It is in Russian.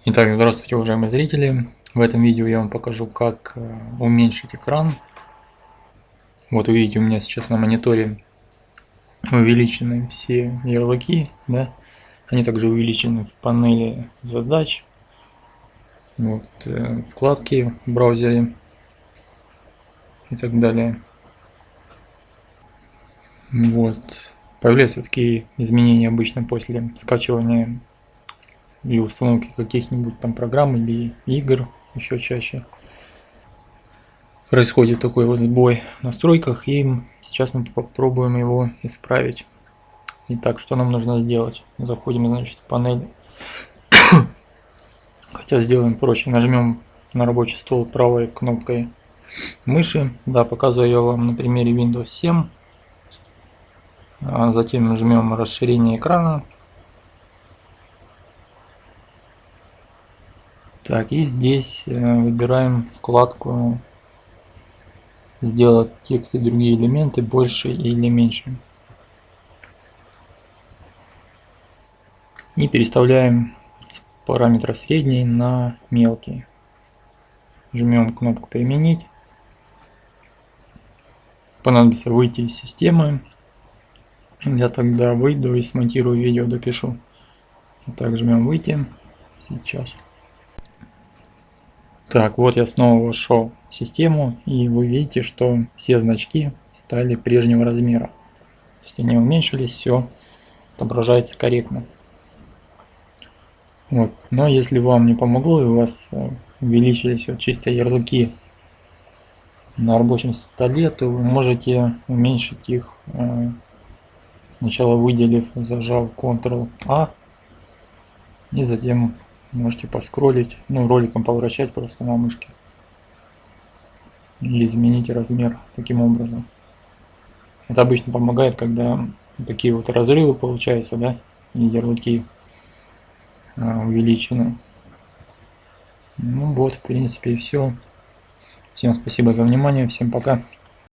Итак, здравствуйте, уважаемые зрители! В этом видео я вам покажу, как уменьшить экран. Вот увидите, у меня сейчас на мониторе увеличены все ярлыки, да? Они также увеличены в панели задач, вот, вкладки в браузере и так далее. Вот. Появляются такие изменения обычно после скачивания или установки каких-нибудь там программ или игр, еще чаще. Происходит такой вот сбой в настройках, и сейчас мы попробуем его исправить. Итак, что нам нужно сделать? Заходим, значит, в панель. Хотя сделаем проще. Нажмем на рабочий стол правой кнопкой мыши. Да, показываю я вам на примере Windows 7. Затем нажмем расширение экрана. Так, и здесь выбираем вкладку «Сделать текст и другие элементы больше или меньше». И переставляем с параметра средний на мелкий. Жмем кнопку «Применить». Понадобится выйти из системы. Я тогда выйду и смонтирую видео, допишу. Итак, жмем «Выйти». Сейчас. Так, вот я снова вошел в систему, и вы видите, что все значки стали прежнего размера. То есть они уменьшились, все отображается корректно. Вот. Но если вам не помогло и у вас увеличились вот чисто ярлыки на рабочем столе, то вы можете уменьшить их, сначала выделив, зажав Ctrl-A, и затем можете поскроллить, ну, роликом повращать просто на мышке. Или изменить размер таким образом. Это обычно помогает, когда такие вот разрывы получаются, да, и ярлыки увеличены. Ну вот, в принципе, и все. Всем спасибо за внимание, всем пока.